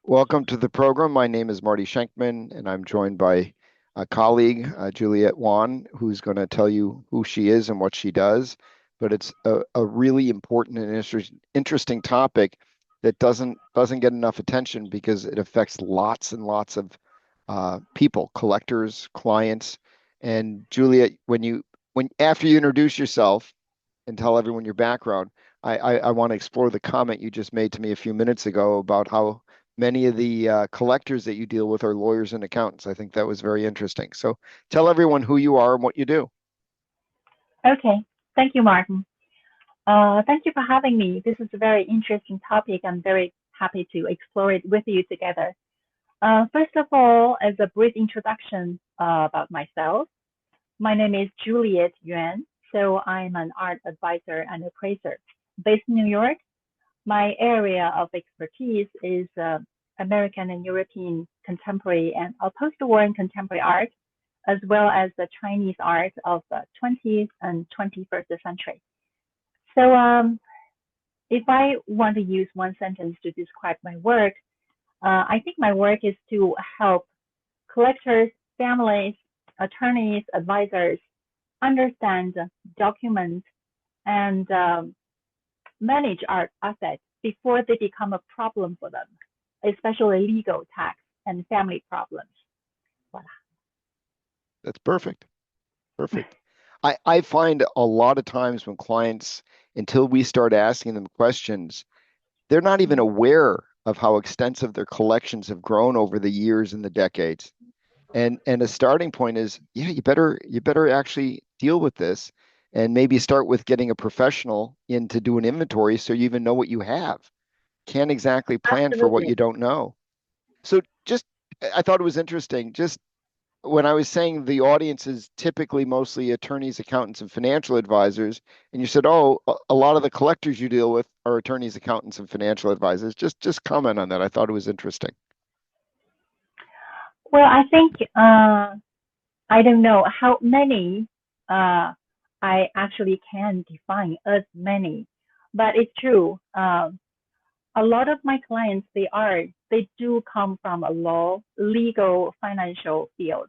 Welcome to the program. My name is Marty Shenkman, and I'm joined by a colleague, Juliet Wan, who's going to tell you who she is and what she does. But it's a really important and interesting topic that doesn't get enough attention because it affects lots and lots of people, collectors, clients. And Juliet, when after you introduce yourself and tell everyone your background, I want to explore the comment you just made to me a few minutes ago about how many of the collectors that you deal with are lawyers and accountants. I think that was very interesting. So tell everyone who you are and what you do. Okay, thank you, Martin. Thank you for having me. This is a very interesting topic. I'm very happy to explore it with you together. First of all, as a brief introduction about myself, my name is Juliet Yuan. So I'm an art advisor and appraiser based in New York. My area of expertise is American and European contemporary and post-war and contemporary art, as well as the Chinese art of the 20th and 21st century. So if I want to use one sentence to describe my work, I think my work is to help collectors, families, attorneys, advisors understand, document, and manage art assets before they become a problem for them, especially legal, tax, and family problems. Voilà. That's perfect. Perfect. I find a lot of times when clients, until we start asking them questions, they're not even aware of how extensive their collections have grown over the years and the decades. And a starting point is, yeah, you better actually deal with this and maybe start with getting a professional in to do an inventory so you even know what you have. Can't exactly plan for what Absolutely. you don't know. So just I thought it was interesting. Just when I was saying the audience is typically mostly attorneys, accountants, and financial advisors, and you said, "Oh, a lot of the collectors you deal with are attorneys, accountants, and financial advisors." Just comment on that. I thought it was interesting. Well, I think I don't know how many uh, I actually can define as many, but it's true. A lot of my clients, they do come from a law, legal, financial field.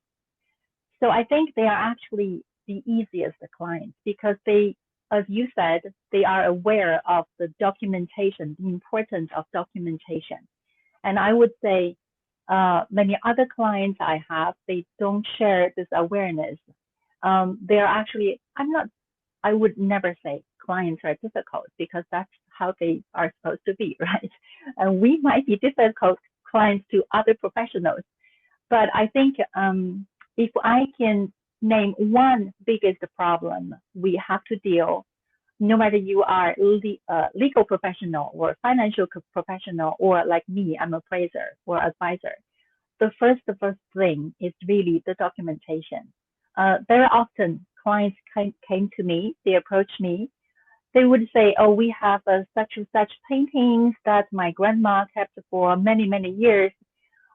So I think they are actually the easiest clients because they, as you said, they are aware of the documentation, the importance of documentation. And I would say many other clients I have, they don't share this awareness. They're actually, I would never say clients are difficult because that's how they are supposed to be, right? And we might be difficult clients to other professionals. But I think if I can name one biggest problem we have to deal, no matter you are legal professional or financial professional, or like me, I'm a appraiser or advisor, the first thing is really the documentation. Very often clients came to me, they approach me, they would say, oh, we have such and such paintings that my grandma kept for many, many years,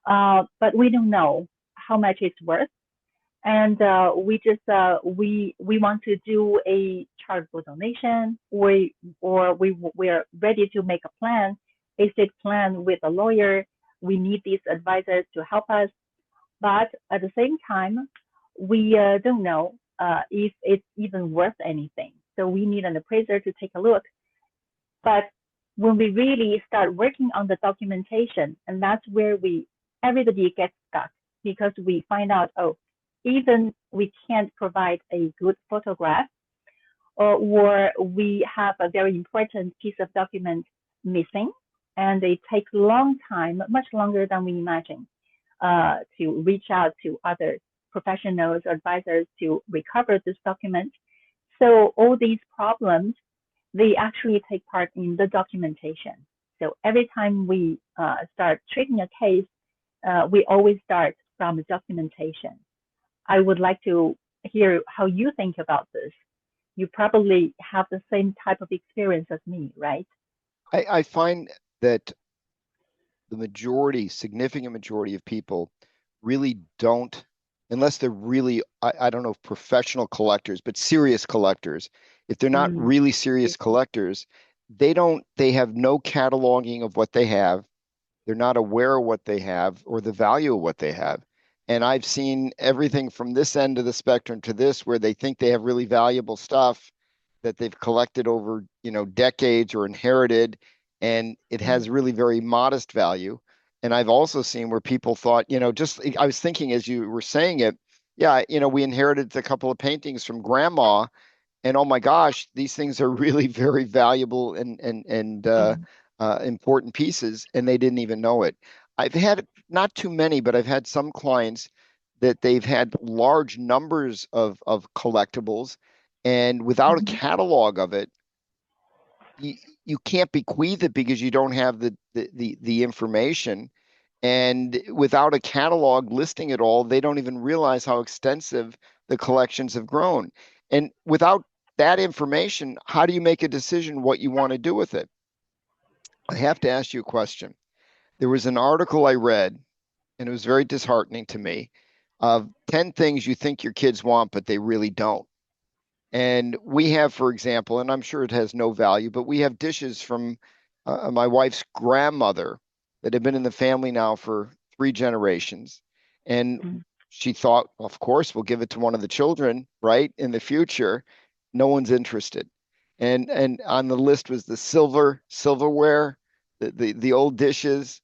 but we don't know how much it's worth. And we want to do a charitable donation, we're ready to make a plan, a state plan with a lawyer. We need these advisors to help us, but at the same time, we don't know if it's even worth anything. So we need an appraiser to take a look. But when we really start working on the documentation, and that's where everybody gets stuck because we find out, oh, even we can't provide a good photograph, or we have a very important piece of document missing, and it takes a long time, much longer than we imagine, to reach out to other professionals or advisors to recover this document. So all these problems, they actually take part in the documentation. So every time we start treating a case, we always start from the documentation. I would like to hear how you think about this. You probably have the same type of experience as me, right? I find that the majority, significant majority of people really don't, unless they're really, I don't know if professional collectors, but serious collectors. If they're not Mm, really serious collectors, they have no cataloging of what they have. They're not aware of what they have or the value of what they have. And I've seen everything from this end of the spectrum to this, where they think they have really valuable stuff that they've collected over, decades or inherited, and it has really very modest value. And I've also seen where people thought, just I was thinking as you were saying it, yeah, we inherited a couple of paintings from grandma, and oh my gosh, these things are really very valuable and Mm-hmm. important pieces, and they didn't even know it. I've had not too many, but I've had some clients that they've had large numbers of collectibles, and without a Mm-hmm. catalog of it, you, you can't bequeath it because you don't have the information. And without a catalog listing it all, they don't even realize how extensive the collections have grown. And without that information, how do you make a decision what you want to do with it? I have to ask you a question. There was an article I read, and it was very disheartening to me, of 10 things you think your kids want, but they really don't. And we have, for example, and I'm sure it has no value, but we have dishes from my wife's grandmother that have been in the family now for 3 generations. And she thought, of course, we'll give it to one of the children, right, in the future. No one's interested. And on the list was the silverware, the old dishes.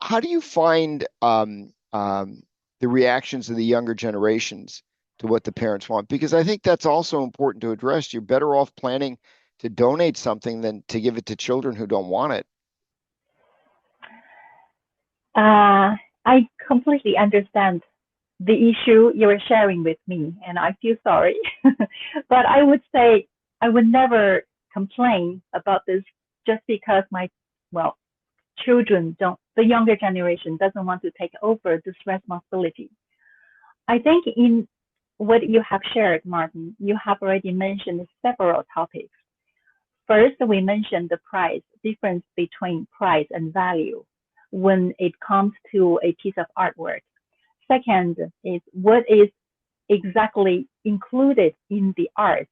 How do you find the reactions of the younger generations to what the parents want? Because I think that's also important to address. You're better off planning to donate something than to give it to children who don't want it. I completely understand the issue you're sharing with me, and I feel sorry. But I would say I would never complain about this just because well, children don't, the younger generation doesn't want to take over this responsibility. I think in what you have shared, Martin, you have already mentioned several topics. First, we mentioned the price, difference between price and value when it comes to a piece of artwork. Second is what is exactly included in the art,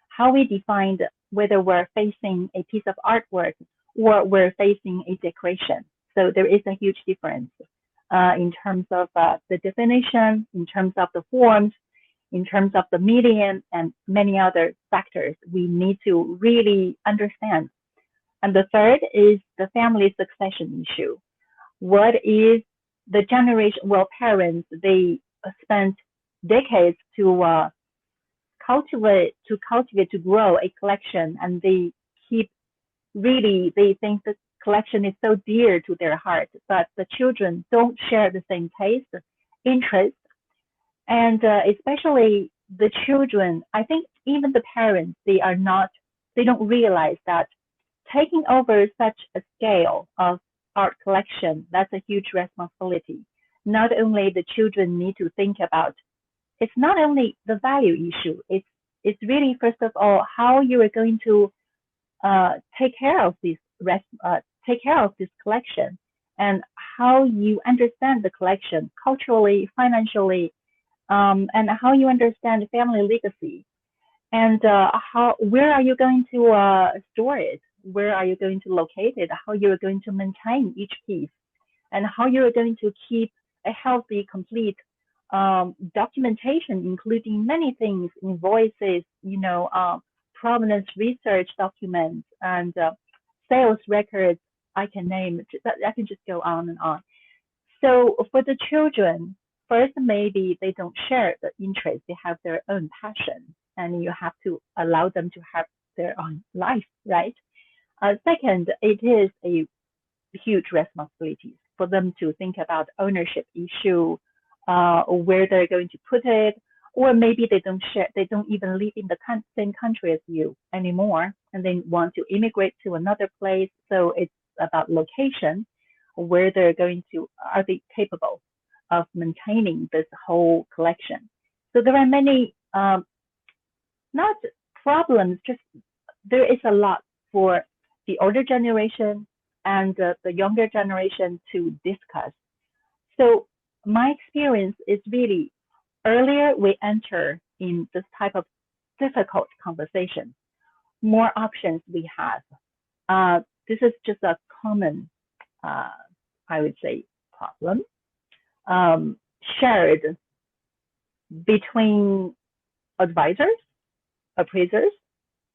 how we define whether we're facing a piece of artwork or we're facing a decoration. So there is a huge difference in terms of the definition, in terms of the forms, in terms of the medium, and many other factors we need to really understand. And the third is the family succession issue. What is the generation? Well, parents, they spent decades to grow a collection, and they keep really, they think the collection is so dear to their heart, but the children don't share the same taste, interest, and especially the children. I think even the parents, they don't realize that taking over such a scale of art collection, that's a huge responsibility. Not only the children need to think about, it's not only the value issue, it's really first of all how you are going to take care of take care of this collection, and how you understand the collection culturally, financially, and how you understand family legacy, and how where are you going to store it, where are you going to locate it, how you are going to maintain each piece, and how you are going to keep a healthy, complete documentation, including many things, invoices, provenance research documents, and sales records. I can name, I can just go on and on. So for the children, first, maybe they don't share the interest, they have their own passion, and you have to allow them to have their own life, right? Second, it is a huge responsibility for them to think about ownership issue, where they're going to put it, or maybe they don't even live in the same country as you anymore, and they want to immigrate to another place. So it's about location, where they're going to, are they capable of maintaining this whole collection? So there are many, not problems, just there is a lot for the older generation and the younger generation to discuss. So my experience is really earlier we enter in this type of difficult conversation, more options we have. This is just a common I would say, problem shared between advisors, appraisers,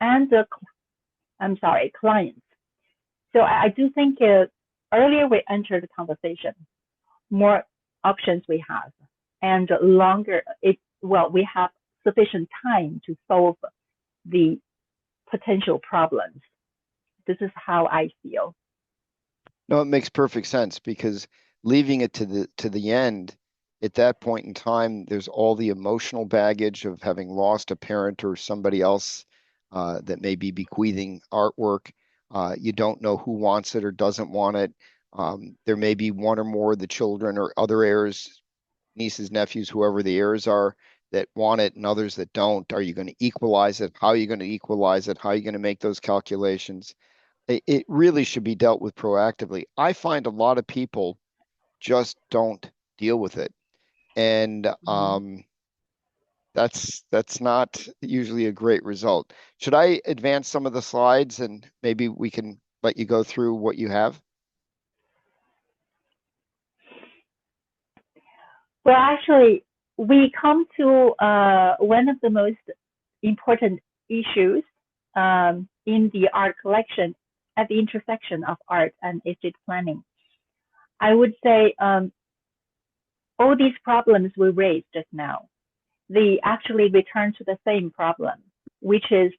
and the clients. So I do think earlier we entered the conversation, more options we have, and longer we have sufficient time to solve the potential problems. This is how I feel. No, it makes perfect sense because leaving it to the end, at that point in time, there's all the emotional baggage of having lost a parent or somebody else that may be bequeathing artwork. You don't know who wants it or doesn't want it. There may be one or more of the children or other heirs, nieces, nephews, whoever the heirs are, that want it and others that don't. Are you going to equalize it? How are you going to equalize it? How are you going to make those calculations? It really should be dealt with proactively. I find a lot of people just don't deal with it. And that's not usually a great result. Should I advance some of the slides and maybe we can let you go through what you have? Well, actually, we come to one of the most important issues in the art collection at the intersection of art and estate planning. I would say all these problems we raised just now, they actually return to the same problem, which is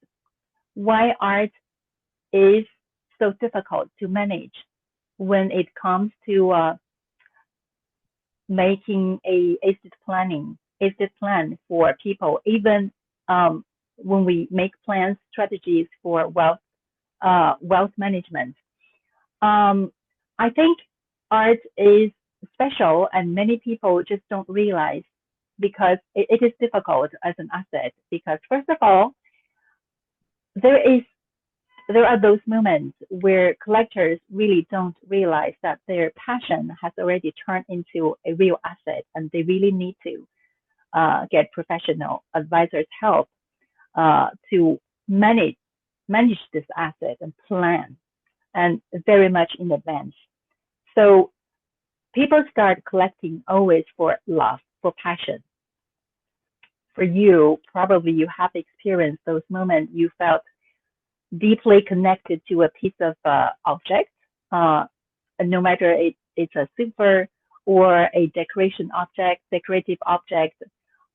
why art is so difficult to manage when it comes to making a estate plan for people, even when we make plans, strategies for wealth management. I think art is special, and many people just don't realize because it is difficult as an asset. Because first of all, there is there are those moments where collectors really don't realize that their passion has already turned into a real asset, and they really need to get professional advisors' help to manage this asset and plan, and very much in advance. So people start collecting always for love, for passion. For you, probably you have experienced those moments you felt deeply connected to a piece of object, uh, no matter it's a silver or a decorative object,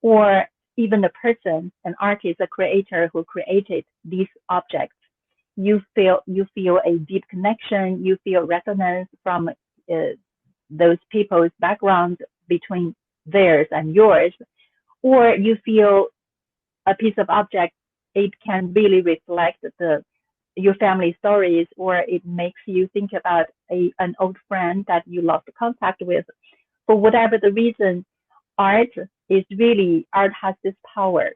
or even a person, an artist, a creator who created these objects. You feel a deep connection. You feel resonance from those people's background between theirs and yours, or you feel a piece of object, it can really reflect the your family stories, or it makes you think about an old friend that you lost contact with. For whatever the reason, art art has this power.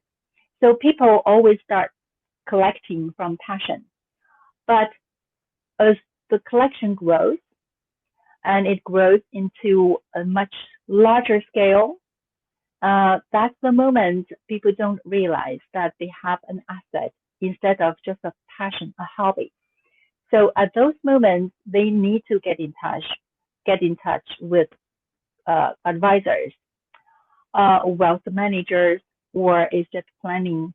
So people always start collecting from passion. But as the collection grows and it grows into a much larger scale, that's the moment people don't realize that they have an asset instead of just a passion, a hobby. So at those moments, they need to get in touch with advisors, wealth managers, or estate planning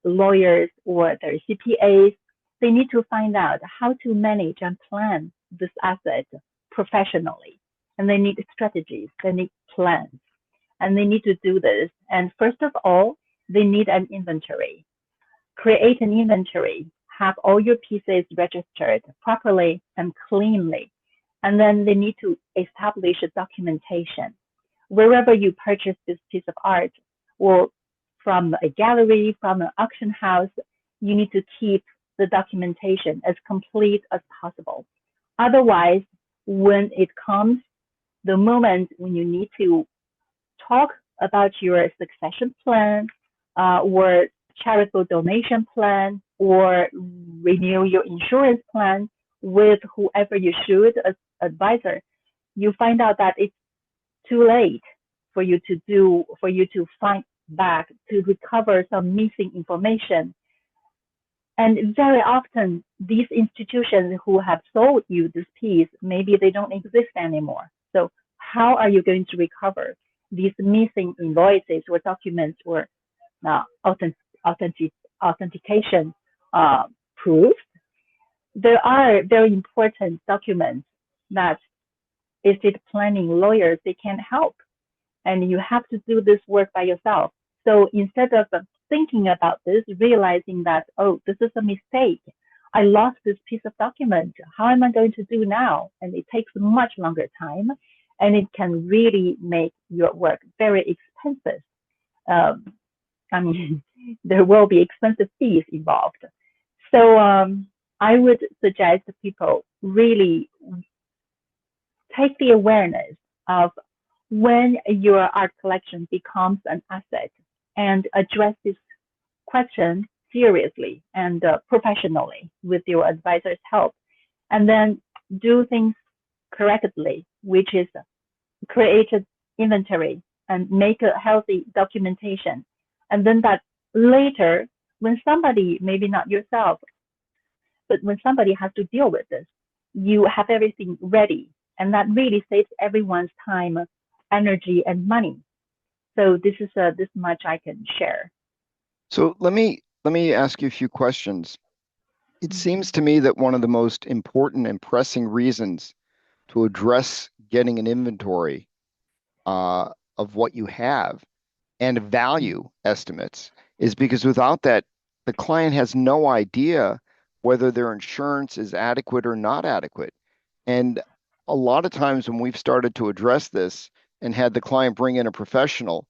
lawyers, or their CPAs. They need to find out how to manage and plan this asset professionally, and they need strategies, they need plans, and they need to do this. And first of all, they need an inventory. Create an inventory, have all your pieces registered properly and cleanly, and then they need to establish a documentation. Wherever you purchase this piece of art, or from a gallery, from an auction house, you need to keep the documentation as complete as possible. Otherwise, when it comes the moment when you need to talk about your succession plan, or charitable donation plan, or renew your insurance plan with whoever you should as advisor, you find out that it's too late for you to find back to recover some missing information. And very often, these institutions who have sold you this piece, maybe they don't exist anymore. So how are you going to recover these missing invoices or documents or uh, authentic, authentic, authentication proof? There are very important documents that estate planning lawyers, they can't help. And you have to do this work by yourself. So instead of thinking about this, realizing that, oh, this is a mistake. I lost this piece of document. How am I going to do now? And it takes much longer time, and it can really make your work very expensive. Um, I mean, there will be expensive fees involved. So I would suggest people really take the awareness of when your art collection becomes an asset and address this question seriously and professionally with your advisor's help, and then do things correctly, which is create an inventory and make a healthy documentation. And then that later, when somebody, maybe not yourself, but when somebody has to deal with this, you have everything ready. And that really saves everyone's time, energy, and money. So this is this much I can share. So let me ask you a few questions. It Mm-hmm. seems to me that one of the most important and pressing reasons to address getting an inventory of what you have and value estimates is because without that, the client has no idea whether their insurance is adequate or not adequate. And a lot of times when we've started to address this and had the client bring in a professional,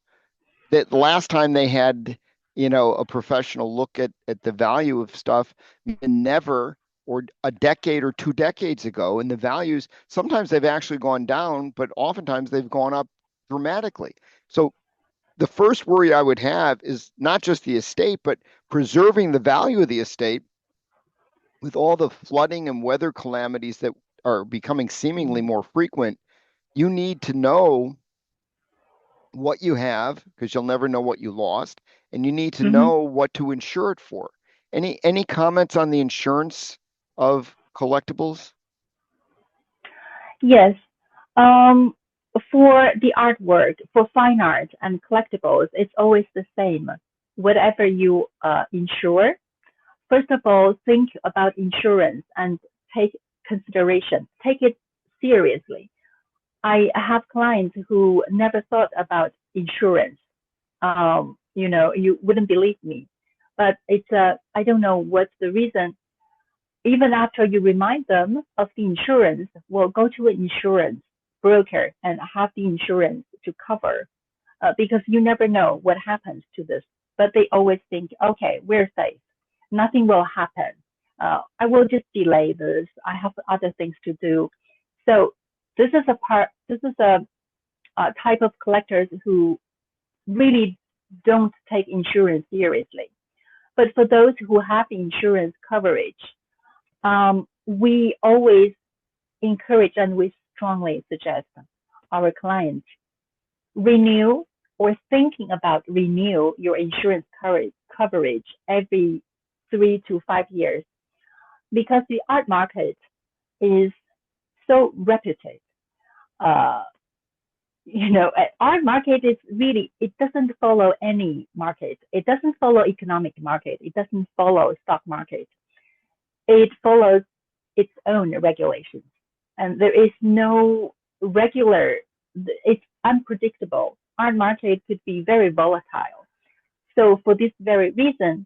that last time they had, a professional look at the value of stuff, never or a decade or 2 decades ago, and the values sometimes they've actually gone down, but oftentimes they've gone up dramatically. So the first worry I would have is not just the estate, but preserving the value of the estate with all the flooding and weather calamities that are becoming seemingly more frequent. You need to know what you have because you'll never know what you lost, and you need to Mm-hmm. know what to insure it for. Any comments on the insurance of collectibles? Yes. Um, for the artwork, for fine art and collectibles, it's always the same. Whatever you insure, first of all, think about insurance and take consideration. Take it seriously. I have clients who never thought about insurance. You wouldn't believe me, but it's I don't know what's the reason. Even after you remind them of the insurance, well, go to an insurance broker and have the insurance to cover, because you never know what happens to this. But they always think, okay, we're safe. Nothing will happen. I will just delay this. I have other things to do. So this is a type of collectors who really don't take insurance seriously. But for those who have insurance coverage, we always encourage and we strongly suggest our clients renew or thinking about renew your insurance coverage every 3 to 5 years, because the art market is so reputed. Uh, art market is really, it doesn't follow any market. It doesn't follow economic market. It doesn't follow stock market. It follows its own regulations. And there is no regular, it's unpredictable. Art market could be very volatile. So for this very reason,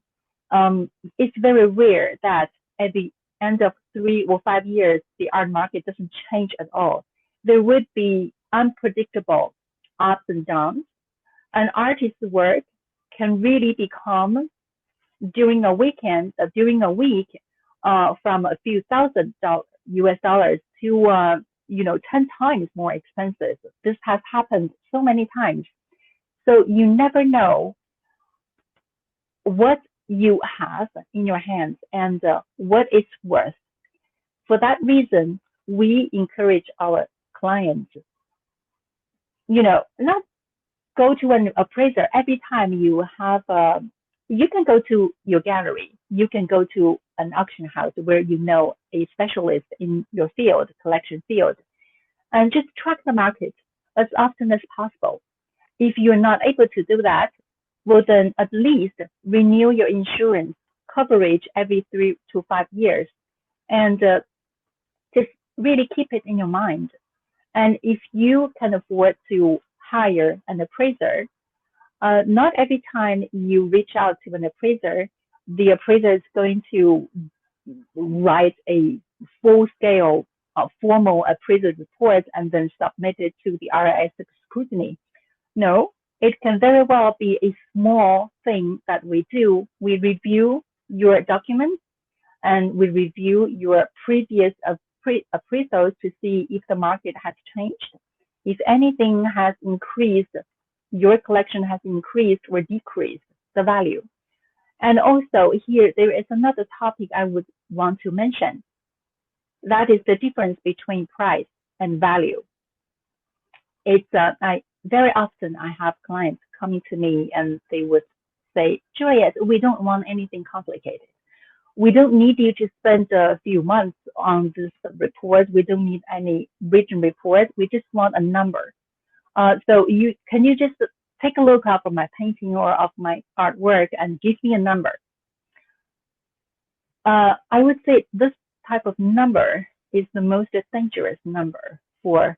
it's very rare that at the end of 3 or 5 years, the art market doesn't change at all. There would be unpredictable ups and downs. An artist's work can really become during a week, from a few thousand US dollars to 10 times more expensive. This has happened so many times. So you never know what you have in your hands and what it's worth. For that reason, we encourage our clients, not go to an appraiser every time you have You can go to your gallery. You can go to an auction house where you know a specialist in your field, collection field, and just track the market as often as possible. If you're not able to do that, well, then at least renew your insurance coverage every 3 to 5 years, and just really keep it in your mind. And if you can afford to hire an appraiser, not every time you reach out to an appraiser, the appraiser is going to write a full-scale formal appraisal report and then submit it to the RIS scrutiny. No, it can very well be a small thing that we do. We review your documents and we review your previous appraisals to see if the market has changed. If anything has increased, your collection has increased or decreased the value. And also here, there is another topic I would want to mention. That is the difference between price and value. It's very often I have clients coming to me and they would say, Juliet, we don't want anything complicated. We don't need you to spend a few months on this report. We don't need any written report. We just want a number. So can you just take a look up of my painting or of my artwork and give me a number? I would say this type of number is the most dangerous number for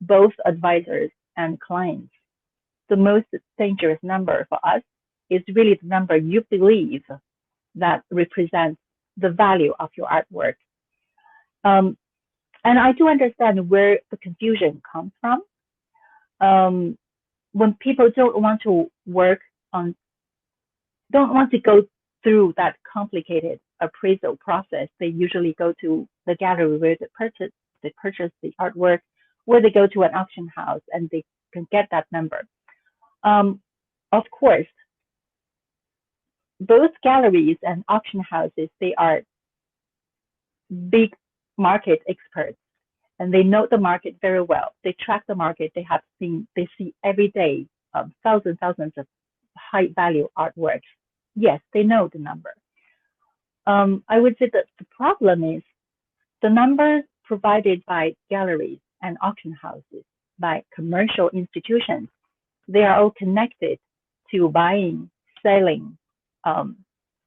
both advisors and clients. The most dangerous number for us is really the number you believe that represents the value of your artwork. And I do understand where the confusion comes from. When people don't want to go through that complicated appraisal process, they usually go to the gallery where they purchase the artwork, or they go to an auction house and they can get that number. Of course, both galleries and auction houses, they are big market experts and they know the market very well. They track the market. They see every day thousands of high value artworks. Yes, they know the number. I would say that the problem is the numbers provided by galleries and auction houses, by commercial institutions. They are all connected to buying, selling,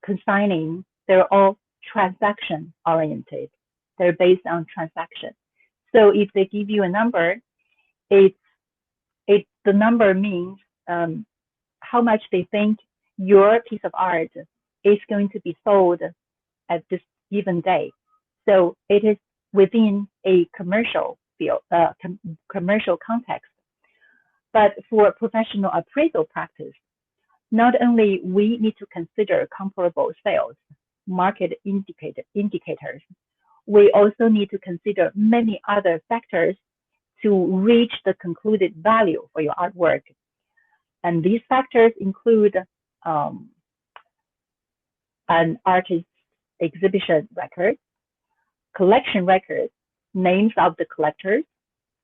consigning. They're all transaction oriented. They're based on transaction. So if they give you a number, the number means how much they think your piece of art is going to be sold at this given day. So it is within a commercial field, commercial context. But for professional appraisal practice, not only we need to consider comparable sales, market indicators, we also need to consider many other factors to reach the concluded value for your artwork. And these factors include an artist's exhibition record, collection records, names of the collectors,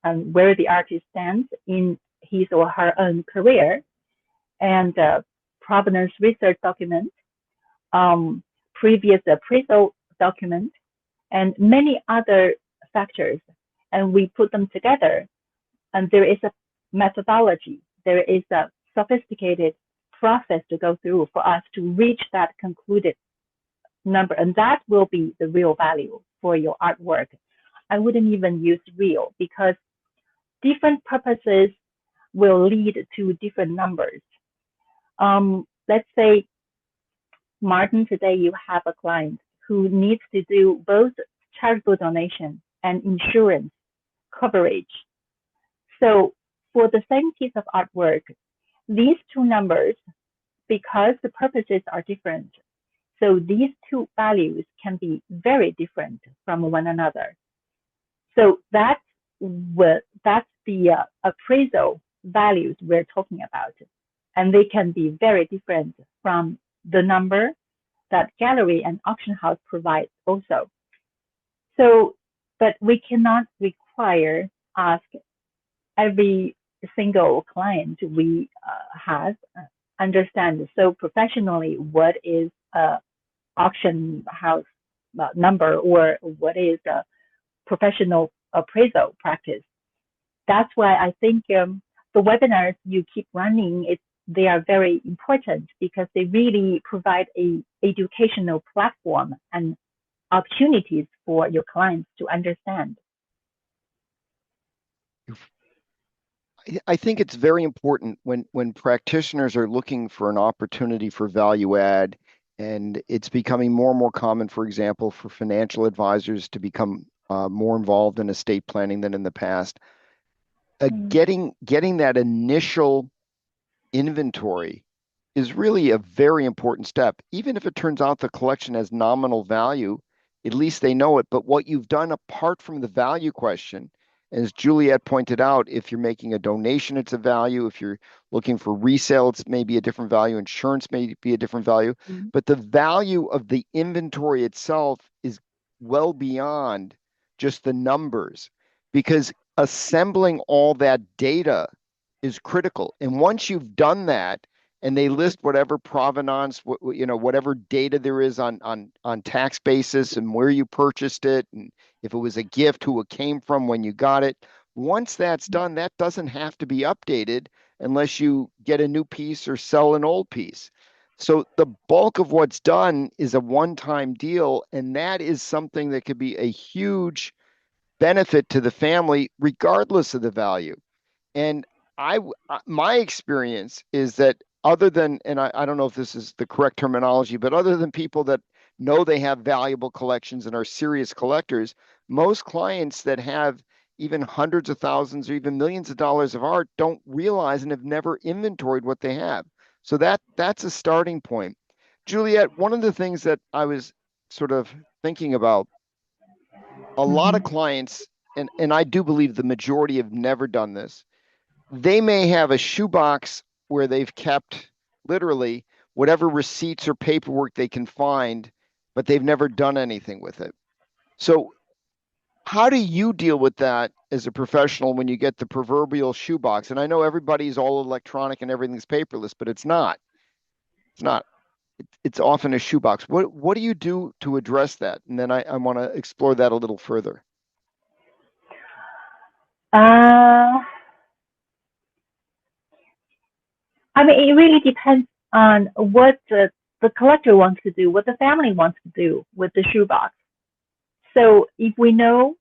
and where the artist stands in his or her own career, and provenance research document, previous appraisal document, and many other factors. And we put them together, and there is a methodology, there is a sophisticated process to go through for us to reach that concluded number, and that will be the real value for your artwork. I wouldn't even use real because different purposes will lead to different numbers. Let's say, Martin, today you have a client who needs to do both charitable donation and insurance coverage. So for the same piece of artwork, these two numbers, because the purposes are different, so these two values can be very different from one another. So that's the appraisal values we're talking about. And they can be very different from the number that gallery and auction house provide also. So, but we cannot ask every single client we have understand so professionally what is a auction house number or what is a professional appraisal practice. That's why I think the webinars you keep running, they are very important because they really provide a educational platform and opportunities for your clients to understand. I think it's very important when practitioners are looking for an opportunity for value add, and it's becoming more and more common, for example, for financial advisors to become more involved in estate planning than in the past. Getting that initial inventory is really a very important step. Even if it turns out the collection has nominal value, at least they know it. But what you've done apart from the value question, as Juliet pointed out, if you're making a donation, it's a value. If you're looking for resale, it's maybe a different value. Insurance may be a different value. But the value of the inventory itself is well beyond just the numbers, because assembling all that data is critical. And once you've done that, and they list whatever provenance, whatever data there is on tax basis and where you purchased it, and if it was a gift, who it came from, when you got it. Once that's done, that doesn't have to be updated unless you get a new piece or sell an old piece. So the bulk of what's done is a one-time deal, and that is something that could be a huge benefit to the family, regardless of the value. And my experience is that other than, and I don't know if this is the correct terminology, but other than people that know they have valuable collections and are serious collectors, most clients that have even hundreds of thousands or even millions of dollars of art don't realize and have never inventoried what they have. So that's a starting point. Juliet, one of the things that I was sort of thinking about, a lot of clients, and I do believe the majority have never done this, they may have a shoebox where they've kept literally whatever receipts or paperwork they can find, but they've never done anything with it. So, how do you deal with that as a professional when you get the proverbial shoebox? And I know everybody's all electronic and everything's paperless, but it's not. It's not. It's often a shoebox. What do you do to address that? And then I want to explore that a little further. I mean, it really depends on what the collector wants to do, what the family wants to do with the shoebox. So if we know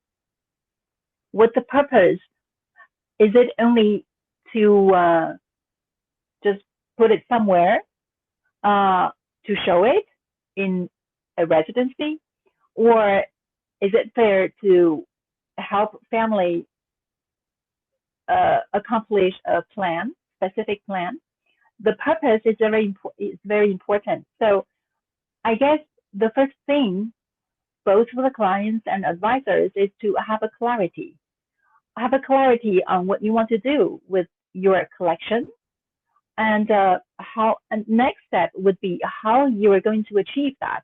what the purpose, is it only to just put it somewhere to show it in a residency, or is it there to help family accomplish a plan, specific plan? The purpose is very important. So I guess the first thing, both for the clients and advisors, is to have a clarity. Have a clarity on what you want to do with your collection, and how. And next step would be how you are going to achieve that.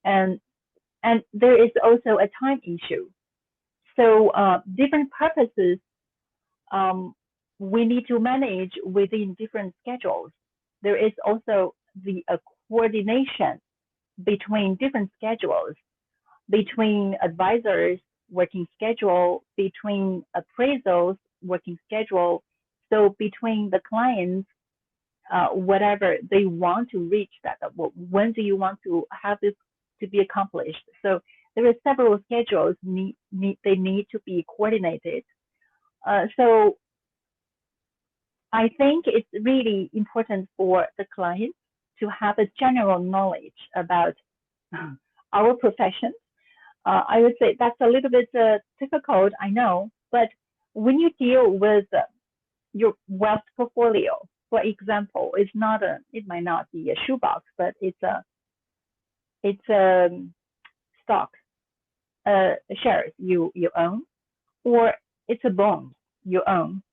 And there is also a time issue. So different purposes we need to manage within different schedules. There is also the coordination between different schedules, between advisors' working schedule, between appraisals' working schedule, so between the clients, whatever they want to reach that, when do you want to have this to be accomplished? So there are several schedules they need to be coordinated. So I think it's really important for the client to have a general knowledge about our profession. I would say that's a little bit difficult, I know, but when you deal with your wealth portfolio, for example, it might not be a shoebox, but it's a stock, shares you own, or it's a bond you own.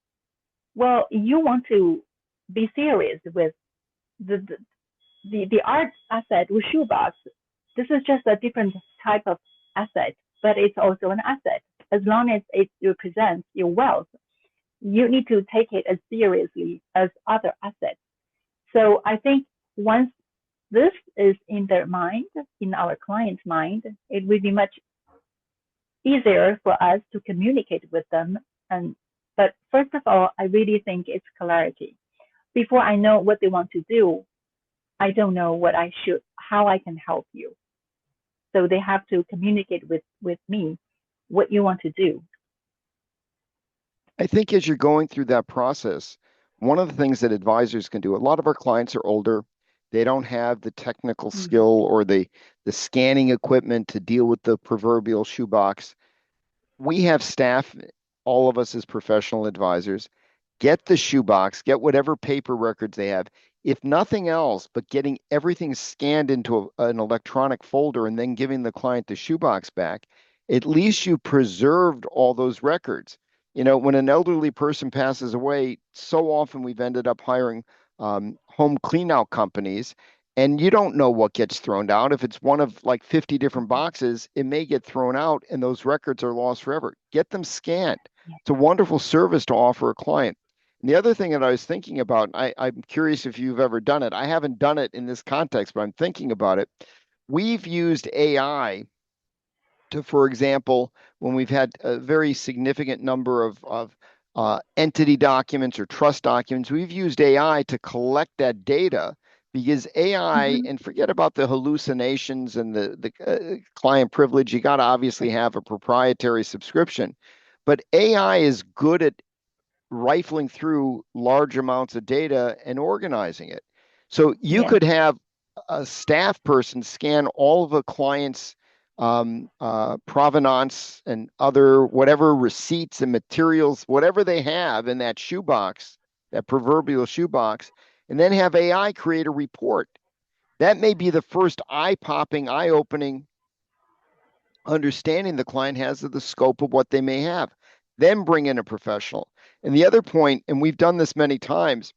Well, you want to be serious with the art asset with shoebox. This is just a different type of asset, but it's also an asset. As long as it represents your wealth, you need to take it as seriously as other assets. So I think once this is in their mind, in our client's mind, it will be much easier for us to communicate with them. And but first of all, I really think it's clarity. Before I know what they want to do, I don't know how I can help you. So they have to communicate with me what you want to do. I think as you're going through that process, one of the things that advisors can do, a lot of our clients are older. They don't have the technical Mm-hmm. skill or the scanning equipment to deal with the proverbial shoebox. We have staff, all of us as professional advisors, get the shoebox, get whatever paper records they have. If nothing else, but getting everything scanned into an electronic folder and then giving the client the shoebox back, at least you preserved all those records. You know, when an elderly person passes away, so often we've ended up hiring home cleanout companies, and you don't know what gets thrown out. If it's one of like 50 different boxes, it may get thrown out and those records are lost forever. Get them scanned. Yeah. It's a wonderful service to offer a client. And the other thing that I was thinking about, I'm curious if you've ever done it. I haven't done it in this context, but I'm thinking about it. We've used AI to, for example, when we've had a very significant number of entity documents or trust documents, we've used AI to collect that data because AI, Mm-hmm. and forget about the hallucinations and the client privilege, you got to obviously have a proprietary subscription. But AI is good at rifling through large amounts of data and organizing it. So you Yes. could have a staff person scan all of a client's provenance and other whatever receipts and materials, whatever they have in that shoebox, that proverbial shoebox, and then have AI create a report. That may be the first eye-popping, eye-opening understanding the client has of the scope of what they may have. Then bring in a professional. And the other point, and we've done this many times,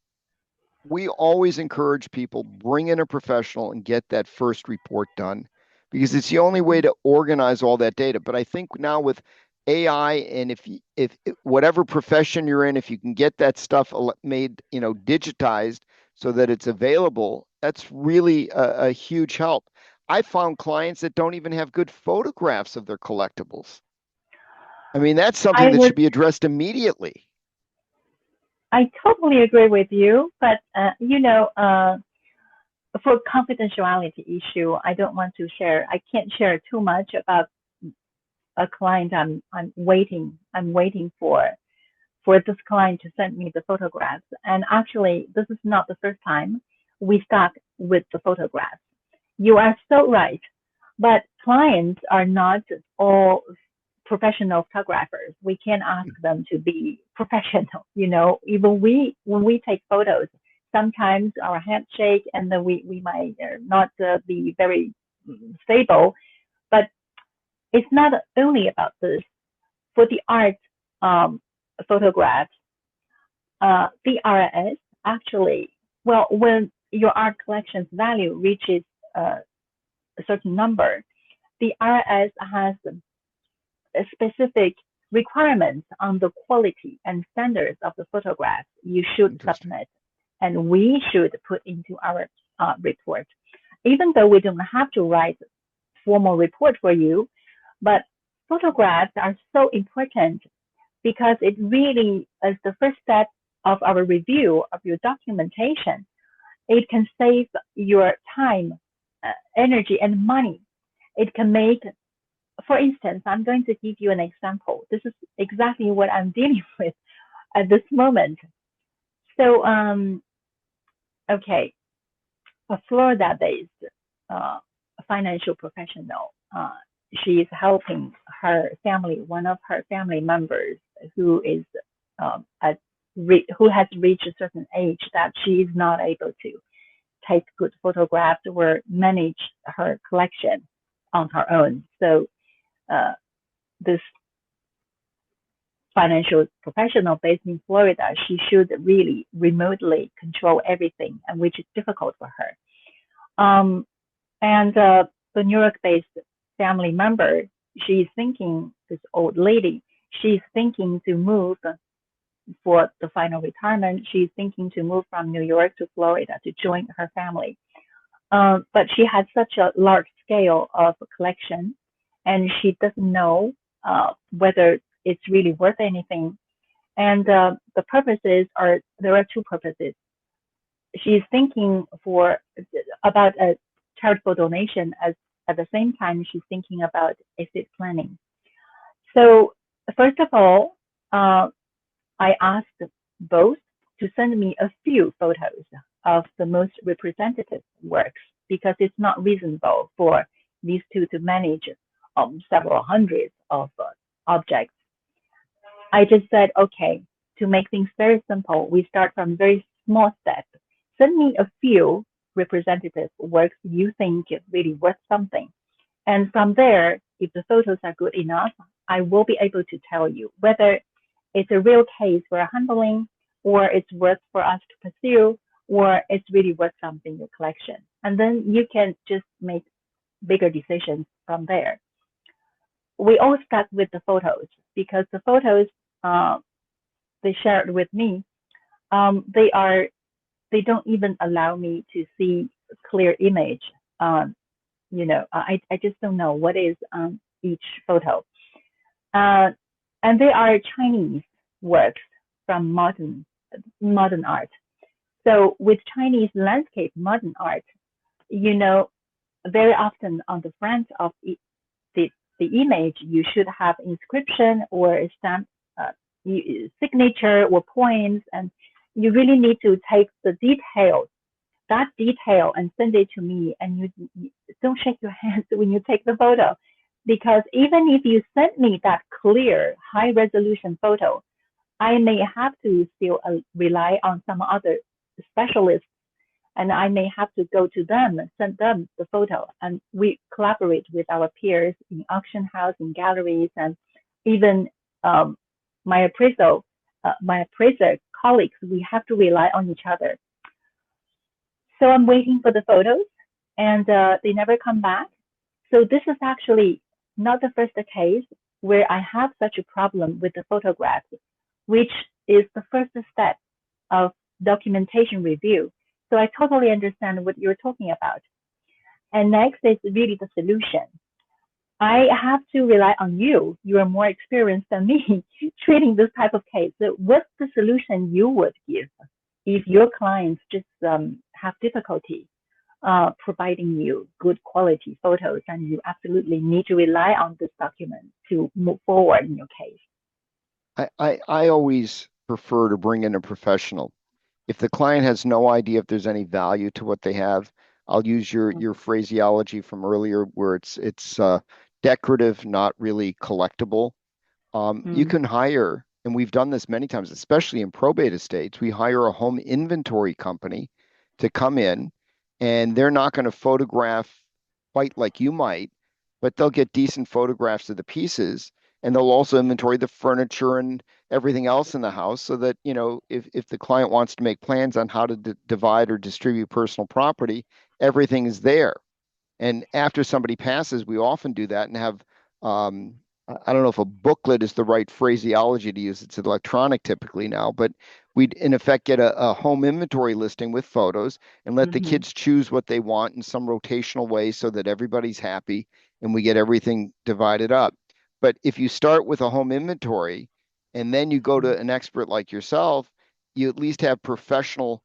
we always encourage people bring in a professional and get that first report done because it's the only way Mm-hmm. to organize all that data. But I think now with AI and if whatever profession you're in, if you can get that stuff made, digitized so that it's available, that's really a huge help. I found clients that don't even have good photographs of their collectibles. I mean, that's something I that would should be addressed immediately. I totally agree with you, but for confidentiality issue, I don't want to share. I can't share too much about a client I'm waiting for this client to send me the photographs. And actually, this is not the first time we stuck with the photographs. You are so right, but clients are not all professional photographers. We can't ask them to be professional. Even when we take photos, sometimes our handshake and then we might not be very stable. But it's not only about this. For the art um, photographs, the IRS actually, well, when your art collection's value reaches a certain number, the IRS has a specific requirements on the quality and standards of the photographs you should Interesting. submit, and we should put into our report. Even though we don't have to write formal report for you, but photographs are so important because it really is the first step of our review of your documentation. It can save your time, energy, and money. It can make, for instance, I'm going to give you an example. This is exactly what I'm dealing with at this moment. So, okay, a Florida-based uh, financial professional. She is helping her family, one of her family members who is at who has reached a certain age that she is not able to take good photographs or manage her collection on her own. So uh, this financial professional based in Florida, she should really remotely control everything, and which is difficult for her. And the New York-based family member, she's thinking, this old lady, she's thinking to move for the final retirement. She's thinking to move from New York to Florida to join her family. But she has such a large scale of collection, and she doesn't know whether it's really worth anything. And the purposes are there are two purposes. She's thinking for about a charitable donation as at the same time she's thinking about estate planning. So first of all, I asked both to send me a few photos of the most representative works because it's not reasonable for these two to manage several hundreds of objects. I just said, okay, to make things very simple, we start from very small steps. Send me a few representative works you think is really worth something. And from there, if the photos are good enough, I will be able to tell you whether it's a real case we're handling, or it's worth for us to pursue, or it's really worth something in your collection. And then you can just make bigger decisions from there. We all start with the photos because the photos uh, they shared with me, they are they don't even allow me to see clear image. Um, I just don't know what is each photo. Uh, and they are Chinese works from modern art. So with Chinese landscape modern art, you know, very often on the front of the the image, you should have inscription or a stamp, uh, signature or points, and you really need to take the details that detail and send it to me. And you don't shake your hands when you take the photo, because even if you send me that clear, high resolution photo, I may have to still rely on some other specialists, and I may have to go to them and send them the photo. And we collaborate with our peers in auction house, in galleries, and even um, my my appraiser colleagues. We have to rely on each other. So I'm waiting for the photos, and they never come back. So this is actually not the first case where I have such a problem with the photographs, which is the first step of documentation review. So I totally understand what you're talking about. And next is really the solution. I have to rely on you. You are more experienced than me treating this type of case. So what's the solution you would give if your clients just have difficulty providing you good quality photos and you absolutely need to rely on this document to move forward in your case? I always prefer to bring in a professional. If the client has no idea if there's any value to what they have, I'll use your phraseology from earlier where it's decorative, not really collectible. You Mm, can hire, and we've done this many times, especially in probate estates, we hire a home inventory company to come in, and they're not going to photograph quite like you might, but they'll get decent photographs of the pieces, and they'll also inventory the furniture and everything else in the house so that, if the client wants to make plans on how to divide or distribute personal property, everything is there. And after somebody passes, we often do that and have, I don't know if a booklet is the right phraseology to use. It's electronic typically now, but we'd in effect get a home inventory listing with photos and let the mm-hmm, kids choose what they want in some rotational way so that everybody's happy and we get everything divided up. But if you start with a home inventory and then you go to an expert like yourself, you at least have professional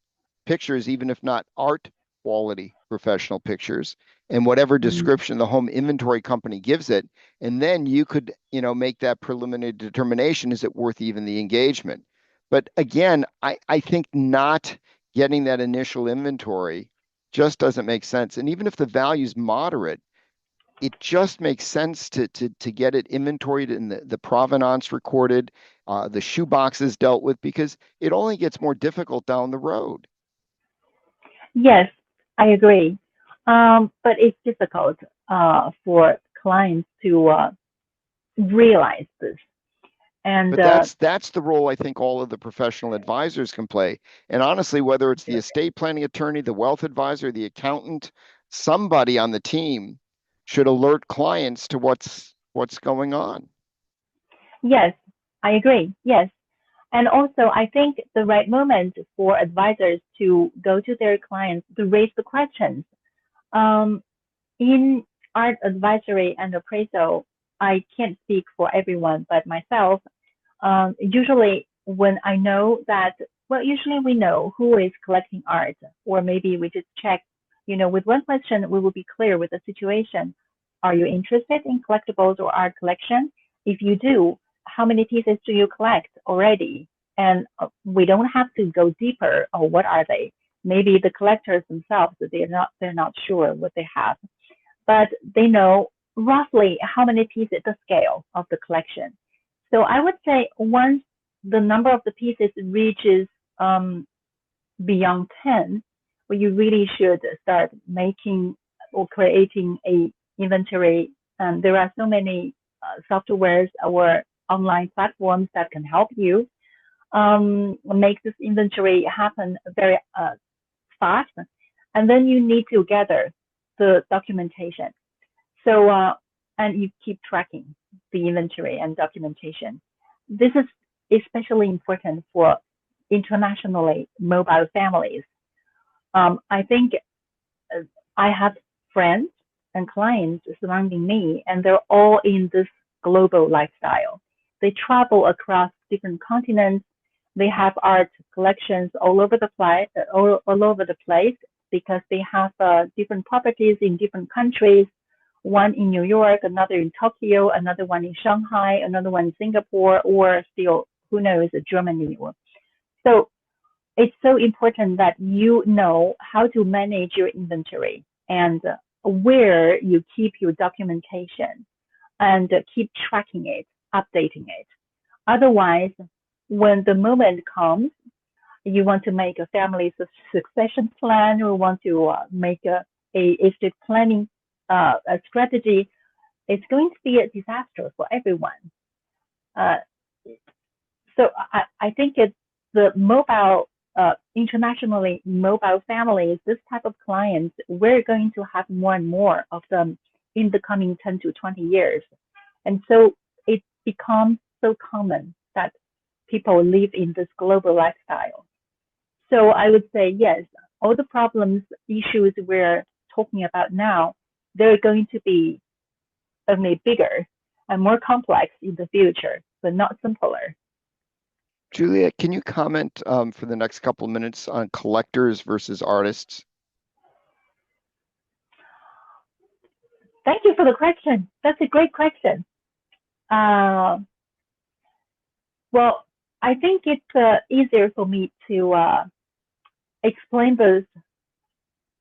pictures, even if not art quality professional pictures and whatever mm-hmm. description the home inventory company gives it. And then you could, make that preliminary determination. Is it worth even the engagement? But again, I think not getting that initial inventory just doesn't make sense. And even if the value is moderate, it just makes sense to get it inventoried and the provenance recorded, the shoe boxes dealt with, because it only gets more difficult down the road. Yes, I agree. But it's difficult for clients to realize this. And But that's the role I think all of the professional advisors can play. And honestly, whether it's the estate planning attorney, the wealth advisor, the accountant, somebody on the team should alert clients to what's going on. yes, I agree. Yes. And also, I think the right moment for advisors to go to their clients to raise the questions. Um, in art advisory and appraisal, I can't speak for everyone, but myself, usually when I know that, well, usually we know who is collecting art, or maybe we just check, with one question, we will be clear with the situation. Are you interested in collectibles or art collection? If you do, how many pieces do you collect already? And we don't have to go deeper. Or what are they? Maybe the collectors themselves, they're not sure what they have, but they know roughly how many pieces, the scale of the collection. So I would say once the number of the pieces reaches beyond 10, well, you really should start making or creating a inventory. And there are so many softwares or online platforms that can help you make this inventory happen very fast. And then you need to gather the documentation. So, and you keep tracking the inventory and documentation. This is especially important for internationally mobile families. I think I have friends and clients surrounding me, and they're all in this global lifestyle. They travel across different continents. They have art collections all over the place because they have different properties in different countries. One in New York, another in Tokyo, another one in Shanghai, another one in Singapore, or still, who knows, Germany. So it's so important that you know how to manage your inventory and where you keep your documentation and keep tracking it, updating it. Otherwise, when the moment comes, you want to make a family succession plan or want to make a estate planning a strategy, it's going to be a disaster for everyone. Uh, so I think it's the mobile, internationally mobile families, this type of clients, we're going to have more and more of them in the coming 10 to 20 years. And so it becomes so common that people live in this global lifestyle. So I would say, yes, all the problems, issues we're talking about now, they're going to be only bigger and more complex in the future, but not simpler. Juliet, can you comment for the next couple of minutes on collectors versus artists? Thank you for the question. That's a great question. Uh, well, I think it's easier for me to explain this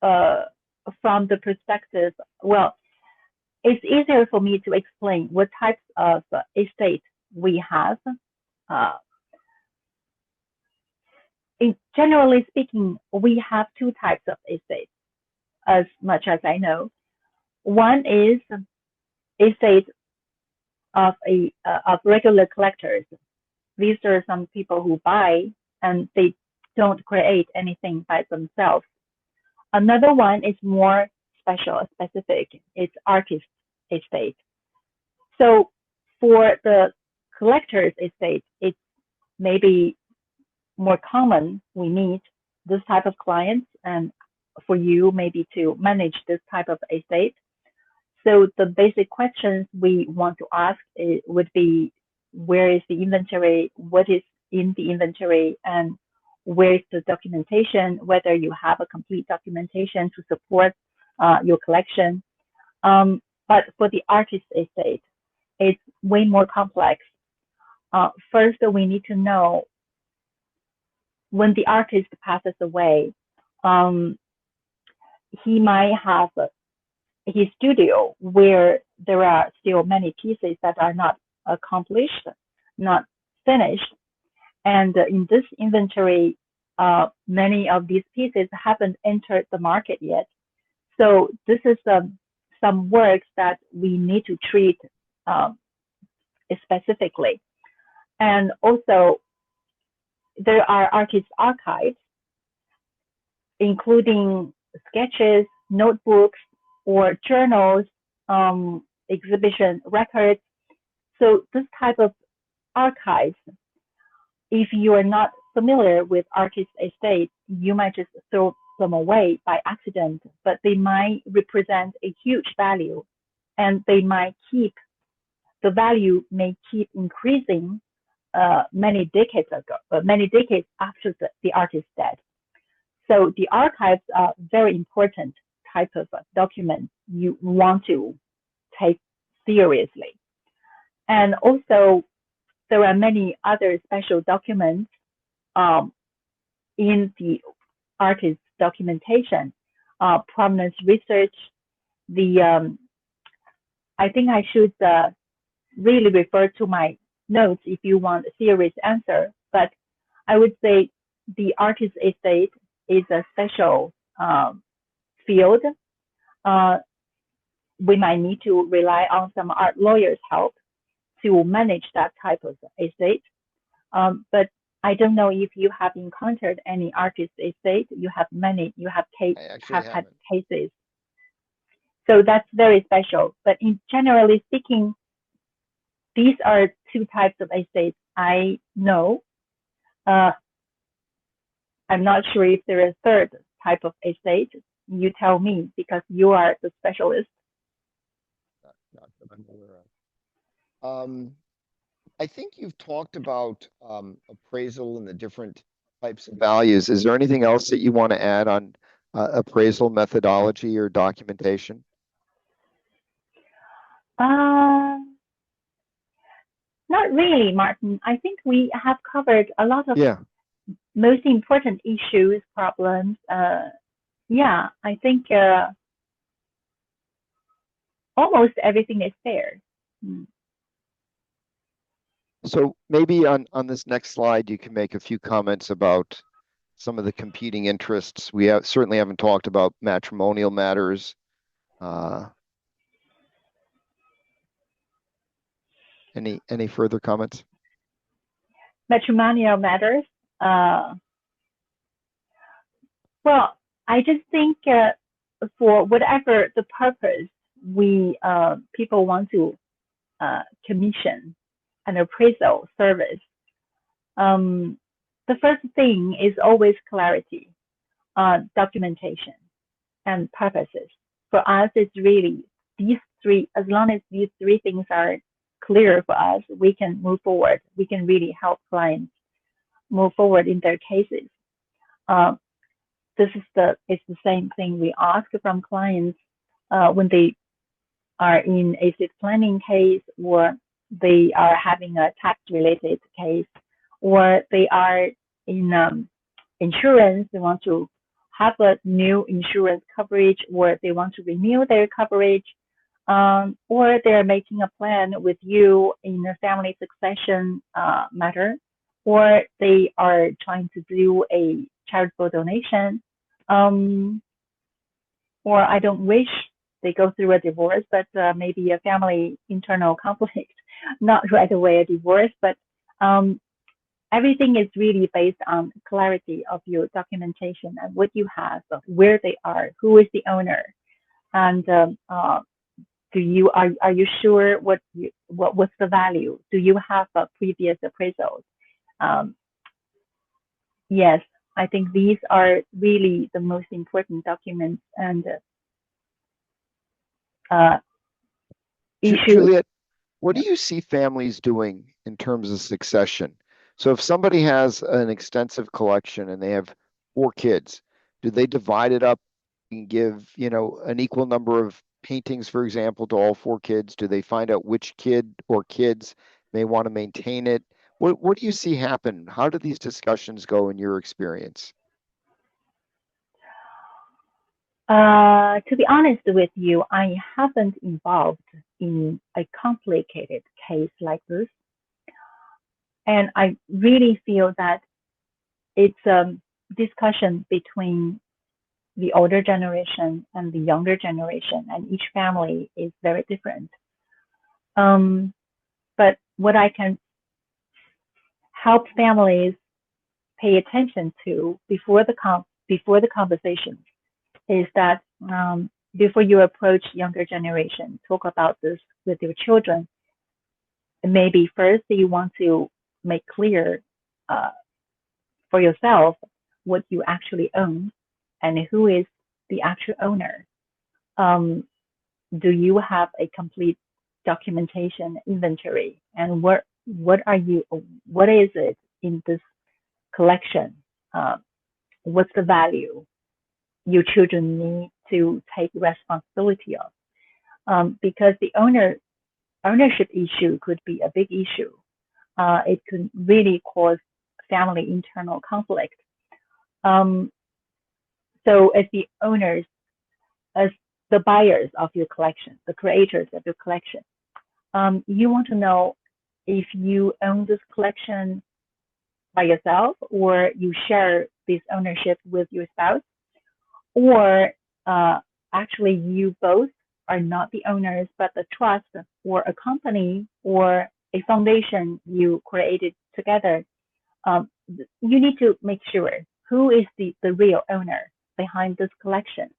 uh, from the perspective. Well, it's easier for me to explain what types of estate we have. Uh, Generally speaking, we have two types of estates, as much as I know. One is estate of regular collectors. These are some people who buy and they don't create anything by themselves. Another one is more specific. It's artist estate. So for the collector's estate, it's maybe more common we meet this type of clients and for you maybe to manage this type of estate. So the basic questions we want to ask would be where is the inventory, what is in the inventory, and where is the documentation, whether you have a complete documentation to support your collection. But for the artist estate, it's way more complex. First, we need to know when the artist passes away, um, he might have his studio where there are still many pieces that are not accomplished, not finished. And in this inventory, many of these pieces haven't entered the market yet. So this is some works that we need to treat um, specifically. And also, there are artist archives, including sketches, notebooks, or journals, exhibition records. So this type of archives if you are not familiar with artist estate, you might just throw them away by accident, but they might represent a huge value, and the value may keep increasing many decades after the artist's death. So the archives are very important type of document you want to take seriously. And also, there are many other special documents um, in the artist's documentation. Provenance research, the I think I should really refer to my notes if you want a serious answer, but I would say the artist estate is a special field. Uh, we might need to rely on some art lawyers' help to manage that type of estate. But I don't know if you have encountered any artist estate. You I actually have had haven't. cases. So that's very special. But in generally speaking, these are two types of estates I know. Uh, I'm not sure if there is a third type of estate. You tell me because you are the specialist. Not that I'm aware of. I think you've talked about appraisal and the different types of values. Is there anything else that you want to add on appraisal methodology or documentation? Uh, Not really, Martin. I think we have covered a lot of Yeah. most important issues, problems. Yeah, I think almost everything is there. Mm. So maybe on this next slide, you can make a few comments about some of the competing interests. We certainly haven't talked about matrimonial matters. Uh, any further comments? Matrimonial matters. Uh, well, I just think for whatever the purpose we people want to commission an appraisal service, um, the first thing is always clarity, documentation, and purposes. For us, it's really these three. As long as these three things are clear for us, we can move forward. We can really help clients move forward in their cases. Uh, it's the same thing we ask from clients when they are in a estate planning case, or they are having a tax related case, or they are in insurance, they want to have a new insurance coverage, or they want to renew their coverage, or they're making a plan with you in a family succession matter, or they are trying to do a charitable donation, um, or I don't wish they go through a divorce, but maybe a family internal conflict, not right away a divorce, but um, everything is really based on clarity of your documentation and what you have, where they are, who is the owner, and are you sure what's the value? Do you have a previous appraisals? Um, yes, I think these are really the most important documents and uh, issues. Juliet, what do you see families doing in terms of succession? So if somebody has an extensive collection and they have 4 kids, do they divide it up and give, an equal number of paintings, for example, to all 4 kids? Do they find out which kid or kids may want to maintain it? What do you see happen? How do these discussions go in your experience? To be honest with you, I haven't involved in a complicated case like this, and I really feel that it's a discussion between the older generation and the younger generation, and each family is very different. Um, but what I can help families pay attention to before the conversation is that before you approach younger generation, talk about this with your children. Maybe first you want to make clear for yourself what you actually own and who is the actual owner. Do you have a complete documentation inventory, and what is it in this collection? What's the value your children need to take responsibility of? Because the ownership issue could be a big issue. It could really cause family internal conflict. So as the owners, as the buyers of your collection, the creators of your collection, you want to know if you own this collection by yourself, or you share this ownership with your spouse, or actually you both are not the owners, but the trust or a company or a foundation you created together. You need to make sure who is the real owner behind this collection.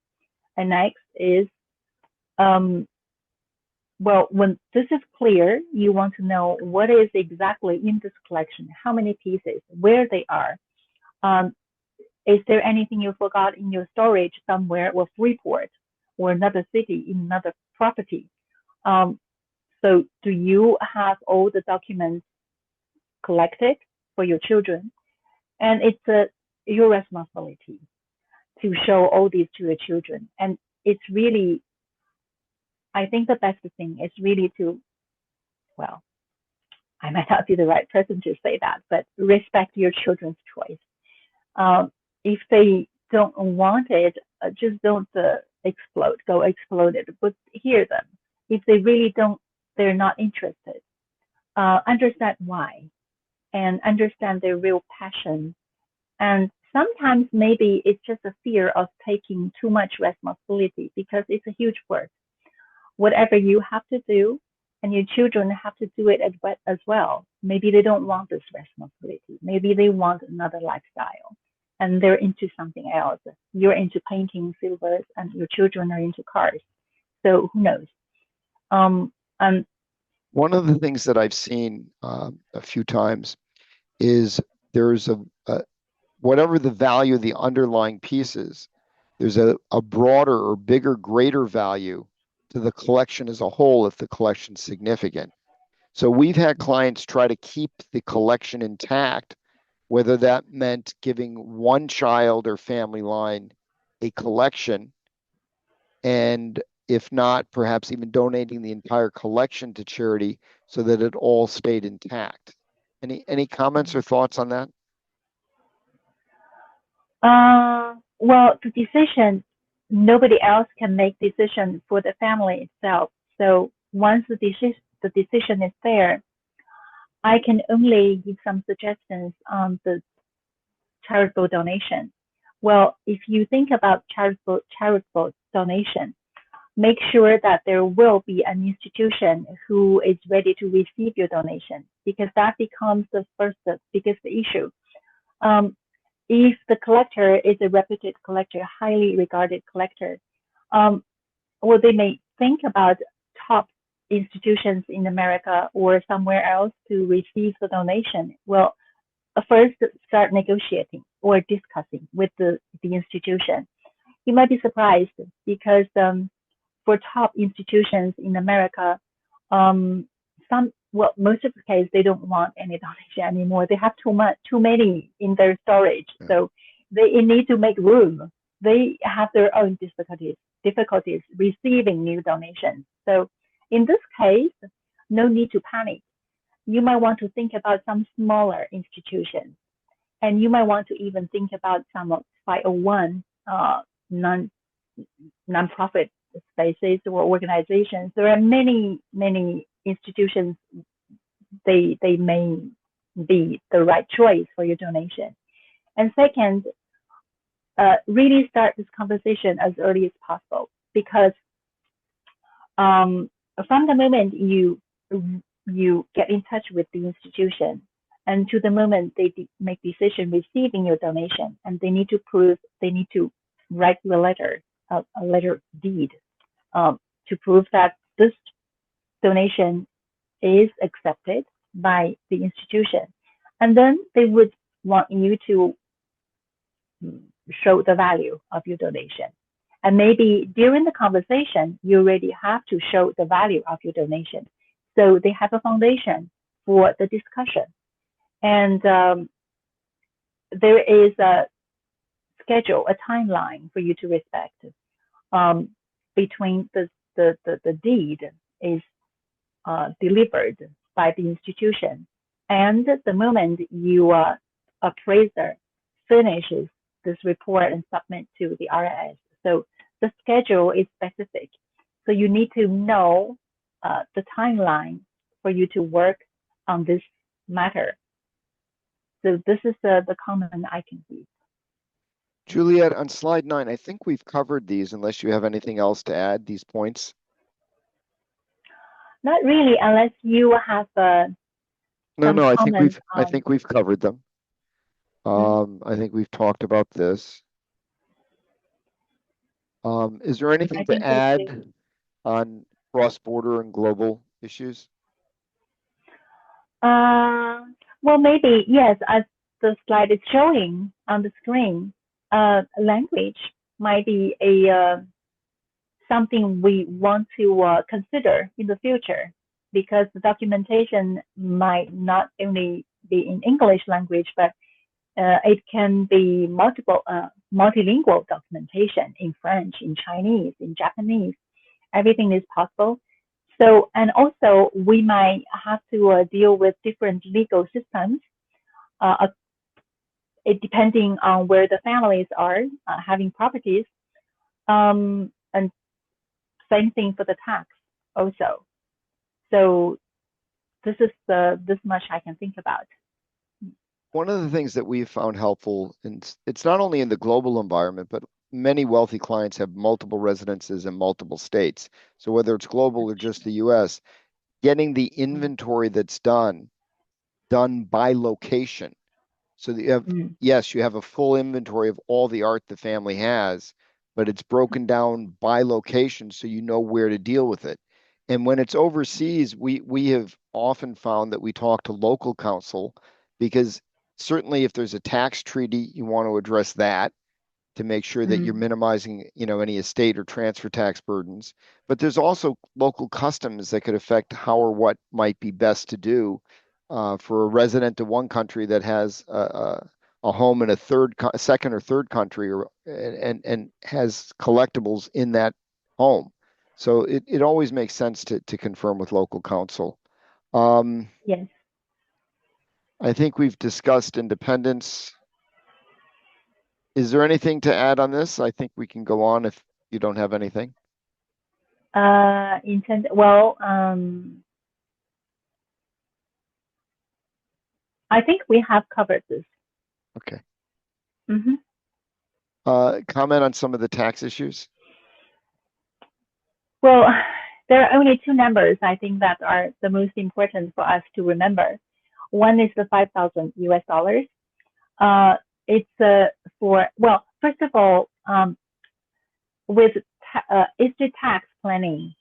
And next is, well, when this is clear, you want to know what is exactly in this collection, how many pieces, where they are. Is there anything you forgot in your storage somewhere, or Freeport, or another city, in another property? So do you have all the documents collected for your children? And it's your responsibility to show all these to your children. And it's really, I think the best thing is really to, well, I might not be the right person to say that, but respect your children's choice. If they don't want it, just don't go explode it, but hear them. If they really don't, they're not interested, understand why, and understand their real passion. And sometimes maybe it's just a fear of taking too much responsibility, because it's a huge work. Whatever you have to do, and your children have to do it as well. Maybe they don't want this responsibility. Maybe they want another lifestyle, and they're into something else. You're into painting, silvers, and your children are into cars. So who knows? And One of the things that I've seen a few times is there's a whatever the value of the underlying pieces, there's a broader or bigger, greater value to the collection as a whole if the collection's significant. So we've had clients try to keep the collection intact, whether that meant giving one child or family line a collection, and if not, perhaps even donating the entire collection to charity so that it all stayed intact. Any comments or thoughts on that? well, the decision, nobody else can make decision for the family itself. So once the decision is there, I can only give some suggestions on the charitable donation. Well, if you think about charitable donation, make sure that there will be an institution who is ready to receive your donation, because that becomes the biggest issue. If the collector is a reputed collector, highly regarded collector, well, they may think about top institutions in America or somewhere else to receive the donation. Well, first start negotiating or discussing with the institution. You might be surprised, because for top institutions in America, most of the case, they don't want any donation anymore. They have too many in their storage, so they need to make room. They have their own difficulties receiving new donations. So in this case, no need to panic. You might want to think about some smaller institutions, and you might want to even think about some 501 non-profit spaces or organizations. There are many institutions. They may be the right choice for your donation. And second, really start this conversation as early as possible, because from the moment you get in touch with the institution, and to the moment they make decision receiving your donation, and they need to write you a letter deed, to prove that this donation is accepted by the institution. And then they would want you to show the value of your donation. And maybe during the conversation, you already have to show the value of your donation. So they have a foundation for the discussion. And there is a schedule, a timeline for you to respect between the deed is delivered by the institution and the moment your appraiser finishes this report and submit to the IRS. So the schedule is specific. So you need to know the timeline for you to work on this matter. So this is the comment I can give. Juliet, on slide 9, I think we've covered these unless you have anything else to add, these points. Not really, unless you have some I comments think we've covered them. I think we've talked about this. Is there anything to add on cross-border and global issues? Well, maybe, yes, as the slide is showing on the screen, language might be something we want to consider in the future, because the documentation might not only be in English language, but it can be multilingual documentation in French, in Chinese, in Japanese. Everything is possible. So, and also we might have to deal with different legal systems, it depending on where the families are having properties, and same thing for the tax also. So this is this much I can think about. One of the things that we've found helpful, and it's not only in the global environment, but many wealthy clients have multiple residences in multiple states. So whether it's global or just the US, getting the inventory that's done by location. So that you have, yes, you have a full inventory of all the art the family has, but it's broken down by location so you know where to deal with it. And when it's overseas, we have often found that we talk to local counsel, because certainly if there's a tax treaty, you want to address that to make sure that you're minimizing, any estate or transfer tax burdens. But there's also local customs that could affect how or what might be best to do for a resident of one country that has a home in a second or third country, and has collectibles in that home. So it always makes sense to confirm with local counsel. Yes. I think we've discussed independence. Is there anything to add on this? I think we can go on if you don't have anything. Well, I think we have covered this. Okay. Mm-hmm. Comment on some of the tax issues? Well, there are only two numbers I think that are the most important for us to remember. One is the 5,000 US dollars. It's well, first of all, with estate tax planning,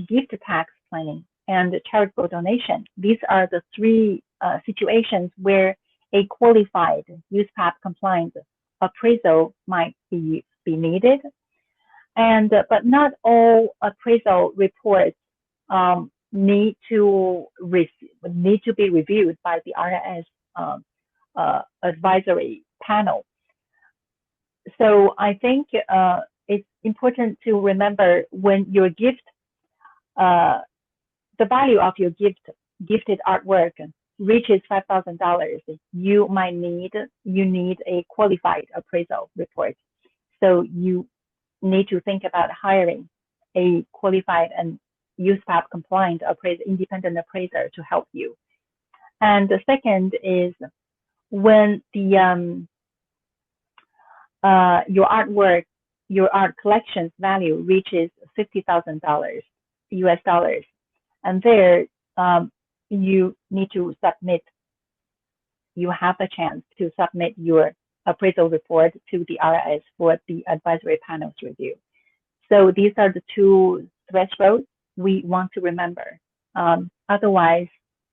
gift tax planning, and charitable donation, these are the three situations where a qualified USPAP compliant appraisal might be needed. And but not all appraisal reports need to be reviewed by the IRS advisory panel. So I think it's important to remember, when your gift, the value of your gifted artwork reaches $5,000, you need a qualified appraisal report. So you need to think about hiring a qualified and USPAP compliant independent appraiser to help you. And the second is, when the your art collection's value reaches $50,000 US dollars, and there you need to submit. You have a chance to submit your appraisal report to the IRS for the advisory panel's review. So these are the two thresholds we want to remember. Otherwise,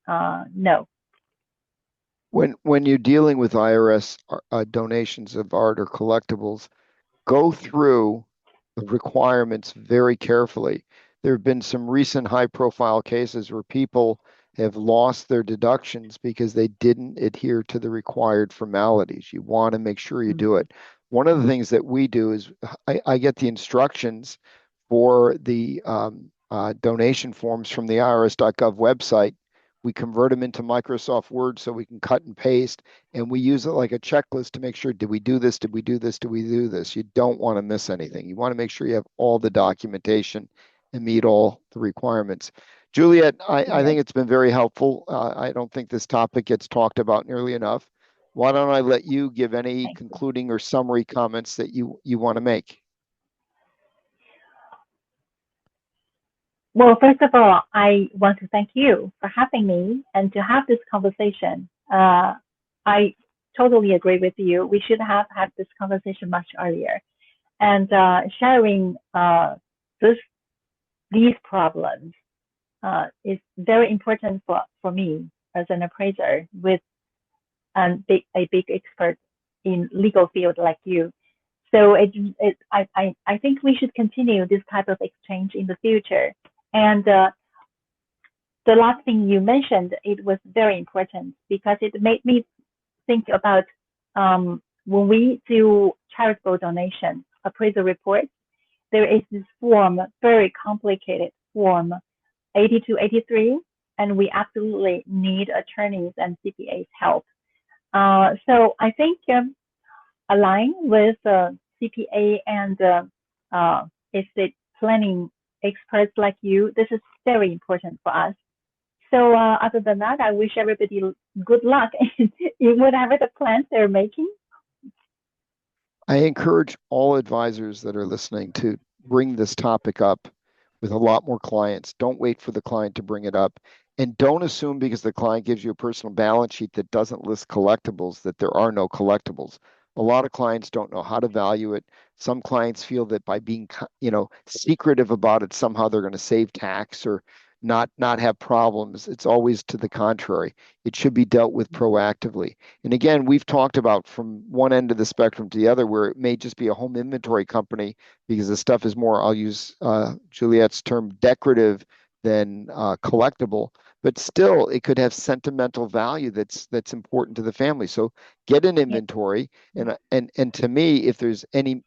no. When you're dealing with IRS donations of art or collectibles, go through the requirements very carefully. There have been some recent high-profile cases where people have lost their deductions because they didn't adhere to the required formalities. You want to make sure you do Mhm. it. One of the things that we do is I get the instructions for the donation forms from the irs.gov website. We convert them into Microsoft Word so we can cut and paste, and we use it like a checklist to make sure, did we do this? Did we do this? Did we do this? You don't want to miss anything. You want to make sure you have all the documentation and meet all the requirements. Juliet, I Yes, think it's been very helpful. I don't think this topic gets talked about nearly enough. Why don't I let you give any thank you. concluding or summary comments that you want to make? Well, first of all, I want to thank you for having me and to have this conversation. I totally agree with you. We should have had this conversation much earlier. And sharing this these problems is very important for me as an appraiser with a big expert in legal field like you. So I think we should continue this type of exchange in the future. And the last thing you mentioned, it was very important because it made me think about when we do charitable donation appraisal report, there is this form, very complicated form 8283, and we absolutely need attorneys and CPA's help. So I think align with CPA and estate planning experts like you. This is very important for us. So other than that, I wish everybody good luck in whatever the plans they're making. I encourage all advisors that are listening to bring this topic up with a lot more clients. Don't wait for the client to bring it up. And don't assume because the client gives you a personal balance sheet that doesn't list collectibles that there are no collectibles. A lot of clients don't know how to value it. Some clients feel that by being, secretive about it, somehow they're going to save tax or not have problems. It's always to the contrary. It should be dealt with proactively. And again, we've talked about from one end of the spectrum to the other, where it may just be a home inventory company because the stuff is more, I'll use Juliet's term, decorative than collectible. But still, it could have sentimental value that's important to the family. So get an Yeah. inventory, and to me, if there's any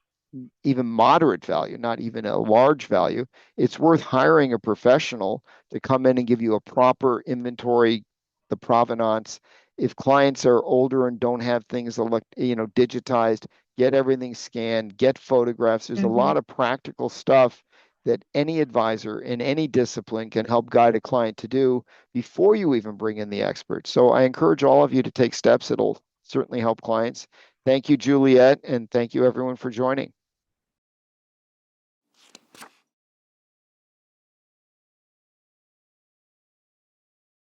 even moderate value, not even a large value, it's worth hiring a professional to come in and give you a proper inventory, the provenance. If clients are older and don't have things digitized, get everything scanned, get photographs. There's a Mm-hmm. lot of practical stuff that any advisor in any discipline can help guide a client to do before you even bring in the expert. So I encourage all of you to take steps. It'll certainly help clients. Thank you, Juliet, and thank you everyone for joining.